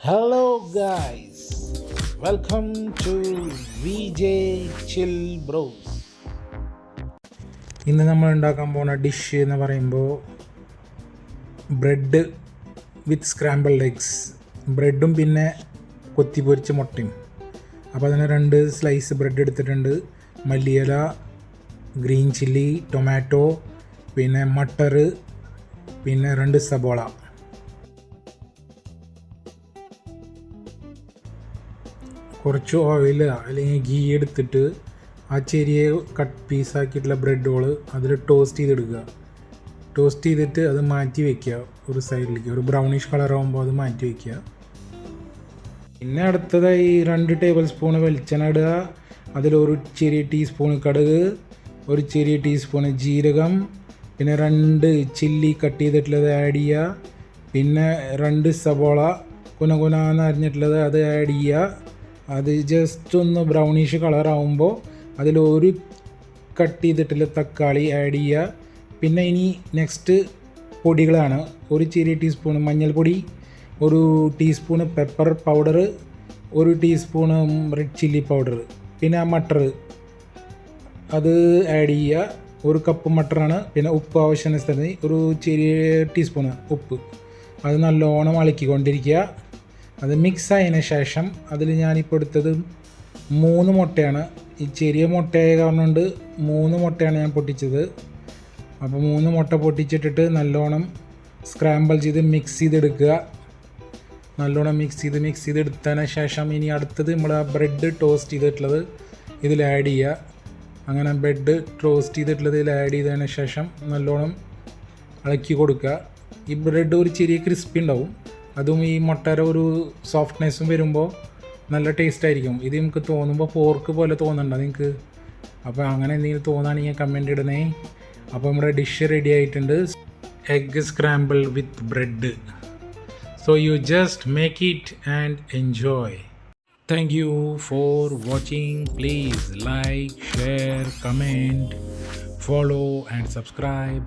Hello guys, welcome to VJ Chill Bros. ഇന്ന് നമ്മൾ ഉണ്ടാക്കാൻ പോകുന്ന ഡിഷ് എന്ന് പറയുമ്പോൾ ബ്രെഡ് വിത്ത് സ്ക്രാമ്പിൾഡ് എഗ്സ്, ബ്രെഡും പിന്നെ കൊത്തിപ്പൊരിച്ച മുട്ടയും. അപ്പോൾ അതിന് 2 സ്ലൈസ് ബ്രെഡ് എടുത്തിട്ടുണ്ട്, മല്ലിയില, ഗ്രീൻ ചില്ലി, ടൊമാറ്റോ, പിന്നെ മട്ടർ, പിന്നെ 2 സബോള. കുറച്ച് ഓയിൽ അല്ലെങ്കിൽ ഗീ എടുത്തിട്ട് ആ ചെറിയ കട്ട് പീസാക്കിയിട്ടുള്ള ബ്രെഡുകൾ അതിൽ ടോസ്റ്റ് ചെയ്തെടുക്കുക. ടോസ്റ്റ് ചെയ്തിട്ട് അത് മാറ്റി വയ്ക്കുക ഒരു സൈഡിലേക്ക്. ഒരു ബ്രൗണിഷ് കളറാകുമ്പോൾ അത് മാറ്റി വയ്ക്കുക. പിന്നെ അടുത്തതായി 2 ടേബിൾ സ്പൂൺ വെളിച്ചെണ്ണ ഇടുക. അതിലൊരു ചെറിയ ടീസ്പൂൺ കടുക്, ഒരു ചെറിയ ടീസ്പൂൺ ജീരകം, പിന്നെ 2 ചില്ലി കട്ട് ചെയ്തിട്ടുള്ളത് ആഡ് ചെയ്യുക. പിന്നെ 2 സബോള കുനകുനാന്ന് അരിഞ്ഞിട്ടുള്ളത് അത് ആഡ് ചെയ്യുക. അത് ജസ്റ്റ് ഒന്ന് ബ്രൗണിഷ് കളറാകുമ്പോൾ അതിലൊരു കട്ട് ചെയ്തിട്ടുള്ള തക്കാളി ആഡ് ചെയ്യുക. പിന്നെ ഇനി നെക്സ്റ്റ് പൊടികളാണ്. ഒരു ചെറിയ ടീസ്പൂൺ മഞ്ഞൾപ്പൊടി, ഒരു ടീസ്പൂൺ പെപ്പർ പൗഡർ, ഒരു ടീസ്പൂൺ റെഡ് ചില്ലി പൗഡർ, പിന്നെ ആ മട്ടർ അത് ആഡ് ചെയ്യുക. ഒരു കപ്പ് മട്ടറാണ്. പിന്നെ ഉപ്പ് ആവശ്യാനുസരണം ഒരു ചെറിയ ടീസ്പൂണ് ഉപ്പ്. അത് നല്ലോണം ഇളക്കിക്കൊണ്ടിരിക്കുക. അത് മിക്സ് ആയതിന് ശേഷം അതിൽ ഞാനിപ്പോൾ എടുത്തത് 3 മുട്ടയാണ്. ഈ ചെറിയ മുട്ടയായ കാരണം കൊണ്ട് 3 മുട്ടയാണ് ഞാൻ പൊട്ടിച്ചത്. അപ്പോൾ 3 മുട്ട പൊട്ടിച്ചിട്ടിട്ട് നല്ലോണം സ്ക്രാമ്പിൾ ചെയ്ത് മിക്സ് ചെയ്തെടുക്കുക. നല്ലോണം മിക്സ് ചെയ്തെടുത്തതിന് ശേഷം ഇനി അടുത്തത് നമ്മൾ ആ ബ്രെഡ് ടോസ്റ്റ് ചെയ്തിട്ടുള്ളത് ഇതിൽ ആഡ് ചെയ്യുക. അങ്ങനെ ബ്രെഡ് ടോസ്റ്റ് ചെയ്തിട്ടുള്ളത് ഇതിൽ ആഡ് ചെയ്തതിന് ശേഷം നല്ലോണം ഇളക്കി കൊടുക്കുക. ഈ ബ്രെഡ് ഒരു ചെറിയ ക്രിസ്പി ഉണ്ടാവും. അതും ഈ മുട്ടയുടെ ഒരു സോഫ്റ്റ്നെസ്സും വരുമ്പോൾ നല്ല ടേസ്റ്റ് ആയിരിക്കും. ഇത് നമുക്ക് തോന്നുമ്പോൾ പോർക്ക് പോലെ തോന്നുന്നുണ്ടോ നിങ്ങൾക്ക്? അപ്പോൾ അങ്ങനെ എന്തെങ്കിലും തോന്നുകയാണെങ്കിൽ കമൻറ്റ് ഇടണേ. അപ്പോൾ നമ്മുടെ ഡിഷ് റെഡി ആയിട്ടുണ്ട്, egg scramble with bread. So you just make it and enjoy. Thank you for watching. Please like, share, comment, follow and subscribe.